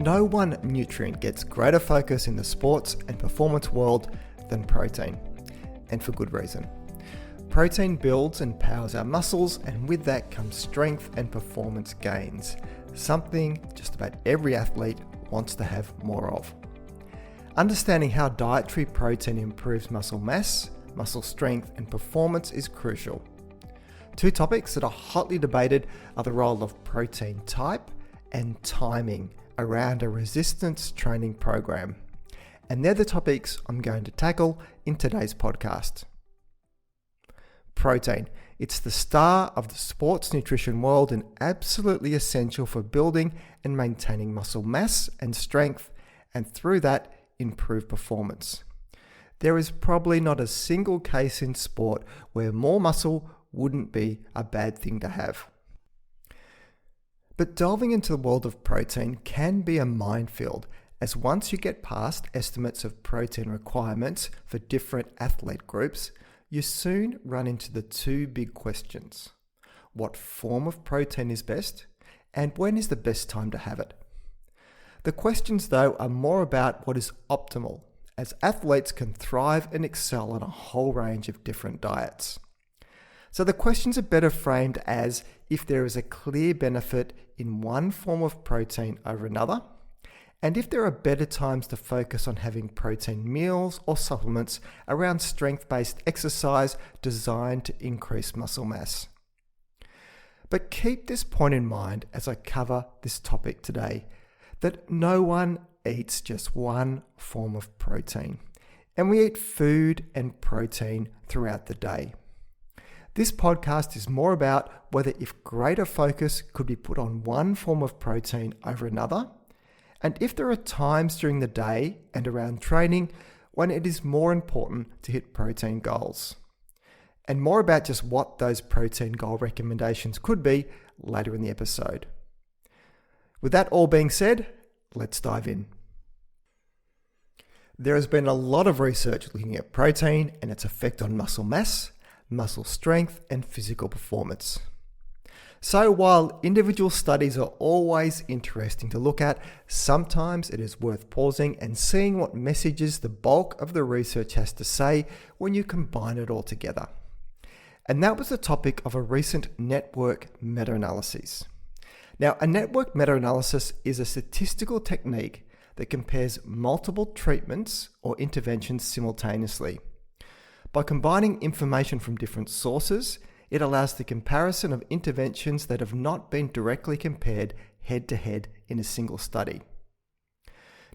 No one nutrient gets greater focus in the sports and performance world than protein, and for good reason. Protein builds and powers our muscles, and with that comes strength and performance gains, something just about every athlete wants to have more of. Understanding how dietary protein improves muscle mass, muscle strength, and performance is crucial. Two topics that are hotly debated are the role of protein type and timing around a resistance training program. And they're the topics I'm going to tackle in today's podcast. Protein. It's the star of the sports nutrition world and absolutely essential for building and maintaining muscle mass and strength, and through that, improve performance. There is probably not a single case in sport where more muscle wouldn't be a bad thing to have. But delving into the world of protein can be a minefield, as once you get past estimates of protein requirements for different athlete groups, you soon run into the two big questions. What form of protein is best, and when is the best time to have it? The questions, though, are more about what is optimal, as athletes can thrive and excel on a whole range of different diets. So the questions are better framed as if there is a clear benefit in one form of protein over another, and if there are better times to focus on having protein meals or supplements around strength-based exercise designed to increase muscle mass. But keep this point in mind as I cover this topic today, that no one eats just one form of protein, and we eat food and protein throughout the day. This podcast is more about whether if greater focus could be put on one form of protein over another, and if there are times during the day and around training when it is more important to hit protein goals. And more about just what those protein goal recommendations could be later in the episode. With that all being said, let's dive in. There has been a lot of research looking at protein and its effect on muscle mass, muscle strength, and physical performance. So while individual studies are always interesting to look at, sometimes it is worth pausing and seeing what messages the bulk of the research has to say when you combine it all together. And that was the topic of a recent network meta-analysis. Now, a network meta-analysis is a statistical technique that compares multiple treatments or interventions simultaneously. By combining information from different sources, it allows the comparison of interventions that have not been directly compared head-to-head in a single study.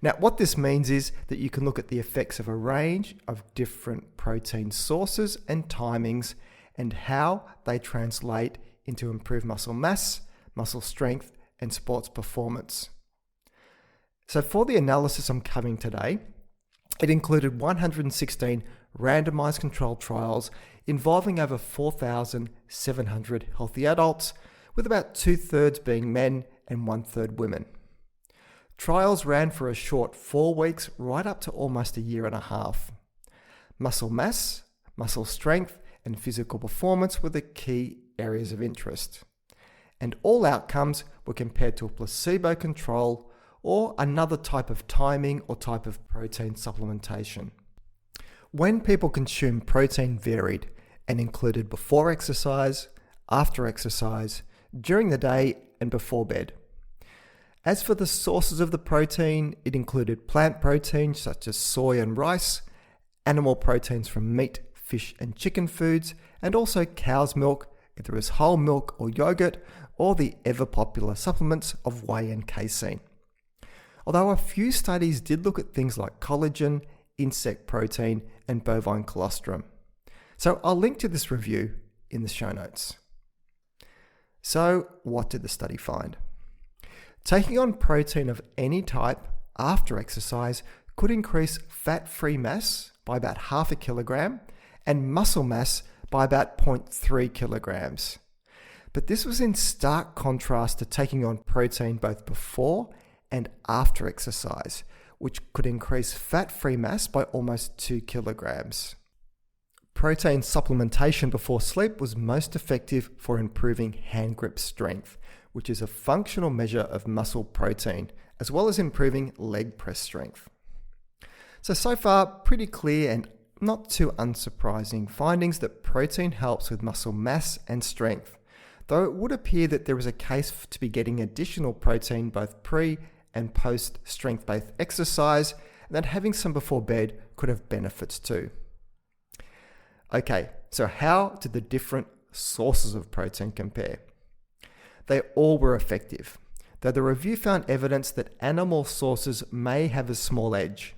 Now, what this means is that you can look at the effects of a range of different protein sources and timings and how they translate into improved muscle mass, muscle strength, and sports performance. So for the analysis I'm covering today, it included 116 randomized controlled trials involving over 4,700 healthy adults, with about 2/3 being men and 1/3 women. Trials ran for a short 4 weeks right up to almost a year and a half. Muscle mass, muscle strength, and physical performance were the key areas of interest. And all outcomes were compared to a placebo control or another type of timing or type of protein supplementation. When people consumed protein varied and included before exercise, after exercise, during the day, and before bed. As for the sources of the protein, it included plant proteins such as soy and rice, animal proteins from meat, fish, and chicken foods, and also cow's milk, either as whole milk or yogurt, or the ever-popular supplements of whey and casein. Although a few studies did look at things like collagen, insect protein, and bovine colostrum. So I'll link to this review in the show notes. So what did the study find? Taking on protein of any type after exercise could increase fat-free mass by about 0.5 kilogram and muscle mass by about 0.3 kilograms. But this was in stark contrast to taking on protein both before and after exercise, which could increase fat-free mass by almost 2 kilograms. Protein supplementation before sleep was most effective for improving hand grip strength, which is a functional measure of muscle protein, as well as improving leg press strength. So far, pretty clear and not too unsurprising findings that protein helps with muscle mass and strength, though it would appear that there is a case to be getting additional protein both pre and post strength-based exercise, and that having some before bed could have benefits too. Okay, so how did the different sources of protein compare? They all were effective, though the review found evidence that animal sources may have a small edge.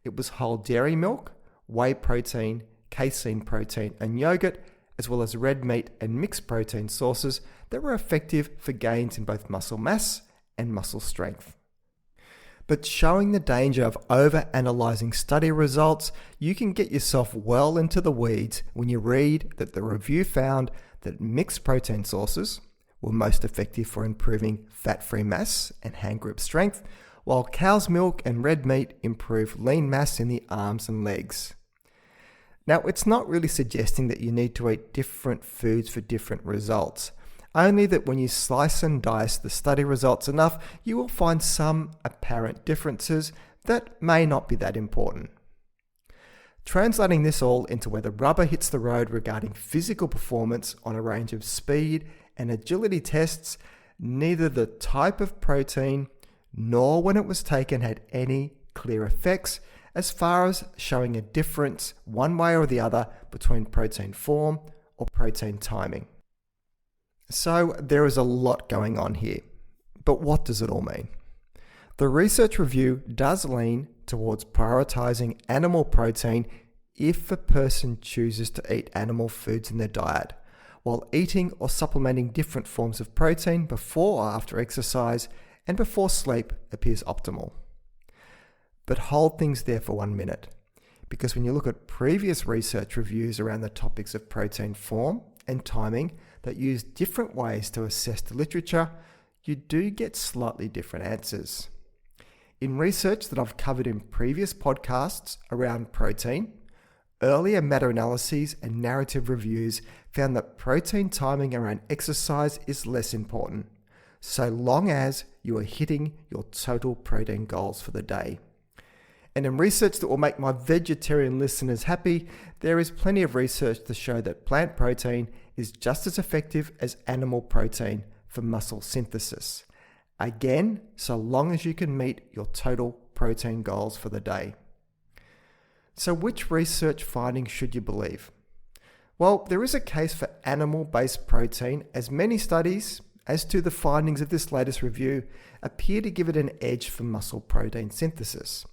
It was whole dairy milk, whey protein, casein protein, and yogurt, as well as red meat and mixed protein sources that were effective for gains in both muscle mass and muscle strength. But showing the danger of over-analyzing study results, you can get yourself well into the weeds when you read that the review found that mixed protein sources were most effective for improving fat-free mass and hand grip strength, while cow's milk and red meat improve lean mass in the arms and legs. Now, it's not really suggesting that you need to eat different foods for different results, only that when you slice and dice the study results enough, you will find some apparent differences that may not be that important. Translating this all into where the rubber hits the road regarding physical performance on a range of speed and agility tests, neither the type of protein nor when it was taken had any clear effects as far as showing a difference one way or the other between protein form or protein timing. So there is a lot going on here, but what does it all mean? The research review does lean towards prioritizing animal protein if a person chooses to eat animal foods in their diet, while eating or supplementing different forms of protein before or after exercise and before sleep appears optimal. But hold things there for 1 minute, because when you look at previous research reviews around the topics of protein form and timing that use different ways to assess the literature, you do get slightly different answers. In research that I've covered in previous podcasts around protein, earlier meta-analyses and narrative reviews found that protein timing around exercise is less important, so long as you are hitting your total protein goals for the day. And in research that will make my vegetarian listeners happy, there is plenty of research to show that plant protein is just as effective as animal protein for muscle synthesis. Again, so long as you can meet your total protein goals for the day. So which research findings should you believe? Well, there is a case for animal-based protein, as many studies, as to the findings of this latest review, appear to give it an edge for muscle protein synthesis.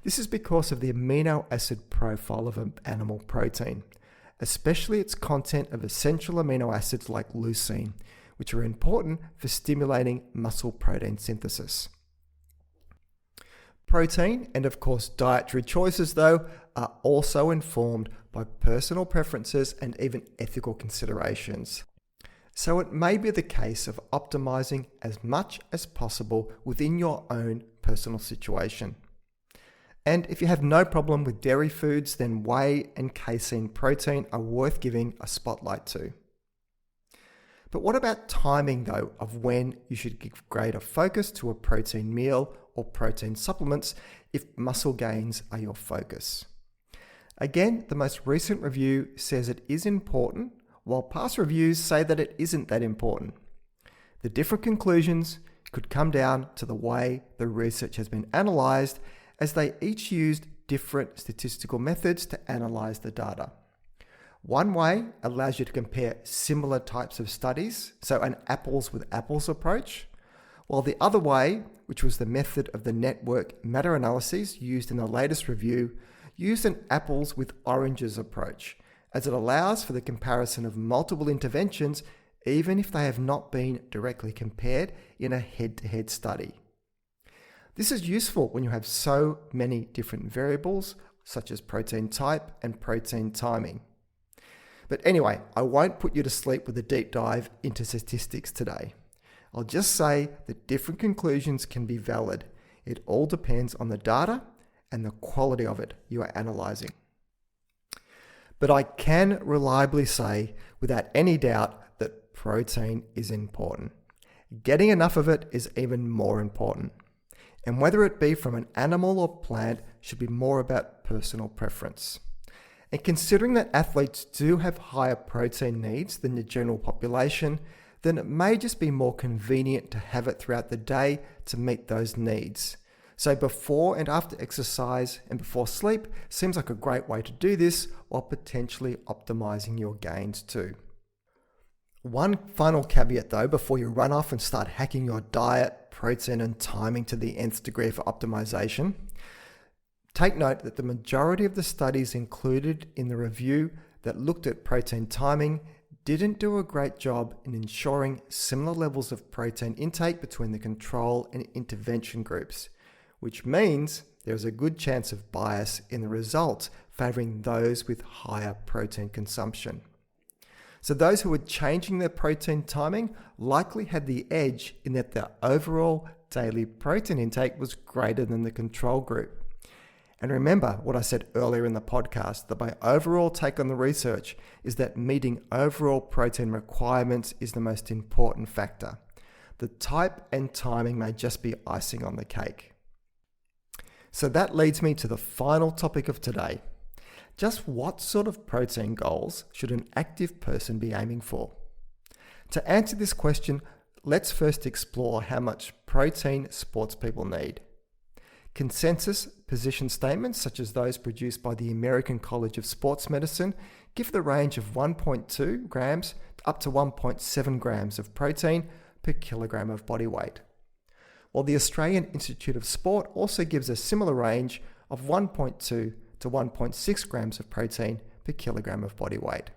This is because of the amino acid profile of an animal protein, especially its content of essential amino acids like leucine, which are important for stimulating muscle protein synthesis. Protein and of course dietary choices though are also informed by personal preferences and even ethical considerations. So it may be the case of optimizing as much as possible within your own personal situation. And if you have no problem with dairy foods, then whey and casein protein are worth giving a spotlight to. But what about timing though of when you should give greater focus to a protein meal or protein supplements if muscle gains are your focus? Again, the most recent review says it is important, while past reviews say that it isn't that important. The different conclusions could come down to the way the research has been analysed, as they each used different statistical methods to analyse the data. One way allows you to compare similar types of studies, so an apples with apples approach, while the other way, which was the method of the network meta-analyses used in the latest review, used an apples with oranges approach, as it allows for the comparison of multiple interventions even if they have not been directly compared in a head-to-head study. This is useful when you have so many different variables, such as protein type and protein timing. But anyway, I won't put you to sleep with a deep dive into statistics today. I'll just say that different conclusions can be valid. It all depends on the data and the quality of it you are analysing. But I can reliably say, without any doubt, that protein is important. Getting enough of it is even more important. and whether it be from an animal or plant should be more about personal preference. And considering that athletes do have higher protein needs than the general population, then it may just be more convenient to have it throughout the day to meet those needs. So before and after exercise and before sleep seems like a great way to do this while potentially optimizing your gains too. One final caveat though, before you run off and start hacking your diet, protein and timing to the nth degree for optimization, take note that the majority of the studies included in the review that looked at protein timing didn't do a great job in ensuring similar levels of protein intake between the control and intervention groups, which means there's a good chance of bias in the results favoring those with higher protein consumption. So those who were changing their protein timing likely had the edge in that their overall daily protein intake was greater than the control group. And remember what I said earlier in the podcast, that my overall take on the research is that meeting overall protein requirements is the most important factor. The type and timing may just be icing on the cake. So that leads me to the final topic of today. Just what sort of protein goals should an active person be aiming for? To answer this question, let's first explore how much protein sports people need. Consensus position statements, such as those produced by the American College of Sports Medicine, give the range of 1.2 grams up to 1.7 grams of protein per kilogram of body weight. While the Australian Institute of Sport also gives a similar range of 1.2 to 1.6 grams of protein per kilogram of body weight.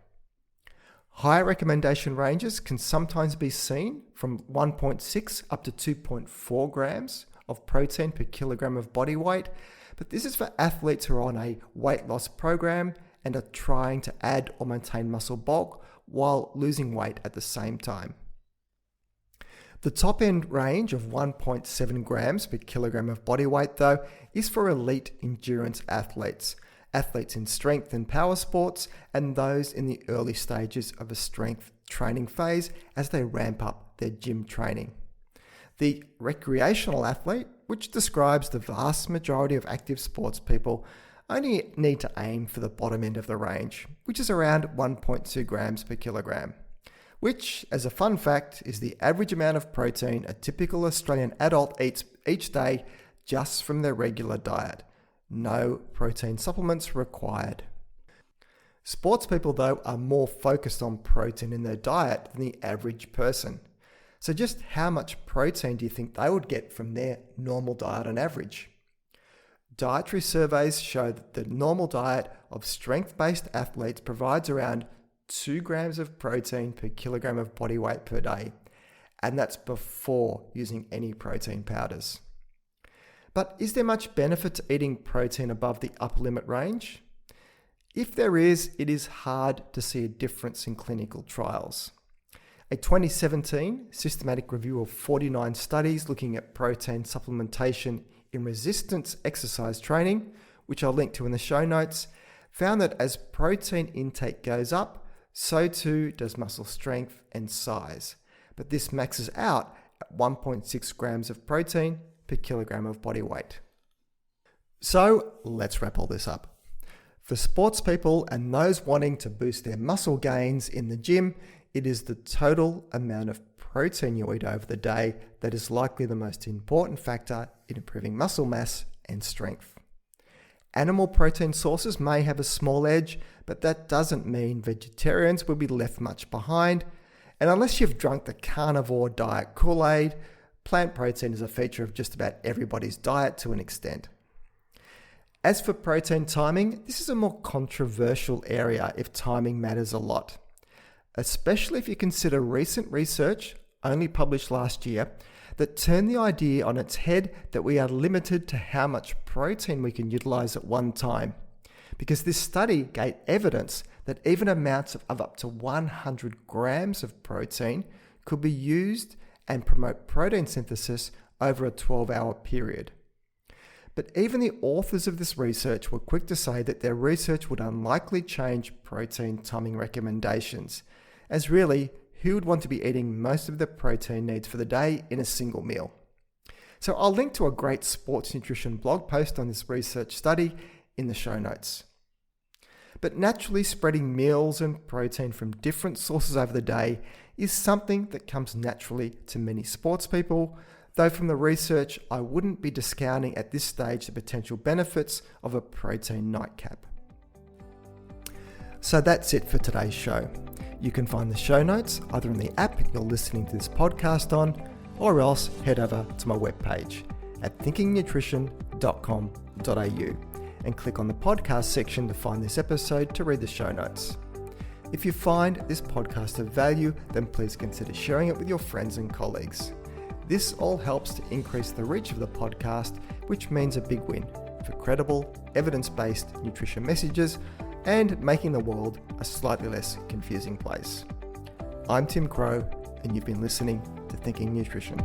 Higher recommendation ranges can sometimes be seen from 1.6 up to 2.4 grams of protein per kilogram of body weight, but this is for athletes who are on a weight loss program and are trying to add or maintain muscle bulk while losing weight at the same time. The top end range of 1.7 grams per kilogram of body weight, though, is for elite endurance athletes, athletes in strength and power sports, and those in the early stages of a strength training phase as they ramp up their gym training. The recreational athlete, which describes the vast majority of active sports people, only need to aim for the bottom end of the range, which is around 1.2 grams per kilogram, which, as a fun fact, is the average amount of protein a typical Australian adult eats each day just from their regular diet. No protein supplements required. Sports people, though, are more focused on protein in their diet than the average person. So just how much protein do you think they would get from their normal diet on average? Dietary surveys show that the normal diet of strength-based athletes provides around 2 grams of protein per kilogram of body weight per day, and that's before using any protein powders. But is there much benefit to eating protein above the upper limit range? If there is, it is hard to see a difference in clinical trials. A 2017 systematic review of 49 studies looking at protein supplementation in resistance exercise training, which I'll link to in the show notes, found that as protein intake goes up, so too does muscle strength and size, but this maxes out at 1.6 grams of protein per kilogram of body weight. So let's wrap all this up. For sports people and those wanting to boost their muscle gains in the gym, it is the total amount of protein you eat over the day that is likely the most important factor in improving muscle mass and strength. Animal protein sources may have a small edge, but that doesn't mean vegetarians will be left much behind. And unless you've drunk the carnivore diet Kool-Aid, plant protein is a feature of just about everybody's diet to an extent. As for protein timing, this is a more controversial area if timing matters a lot, especially if you consider recent research, only published last year, that turn the idea on its head that we are limited to how much protein we can utilize at one time. Because this study gave evidence that even amounts of up to 100 grams of protein could be used and promote protein synthesis over a 12-hour period. But even the authors of this research were quick to say that their research would unlikely change protein timing recommendations, as really, who would want to be eating most of the protein needs for the day in a single meal? So I'll link to a great sports nutrition blog post on this research study in the show notes. But naturally spreading meals and protein from different sources over the day is something that comes naturally to many sports people, though from the research I wouldn't be discounting at this stage the potential benefits of a protein nightcap. So that's it for today's show. You can find the show notes either in the app you're listening to this podcast on, or else head over to my webpage at thinkingnutrition.com.au and click on the podcast section to find this episode to read the show notes. If you find this podcast of value, then please consider sharing it with your friends and colleagues. This all helps to increase the reach of the podcast, which means a big win for credible, evidence-based nutrition messages and making the world a slightly less confusing place. I'm Tim Crow, and you've been listening to Thinking Nutrition.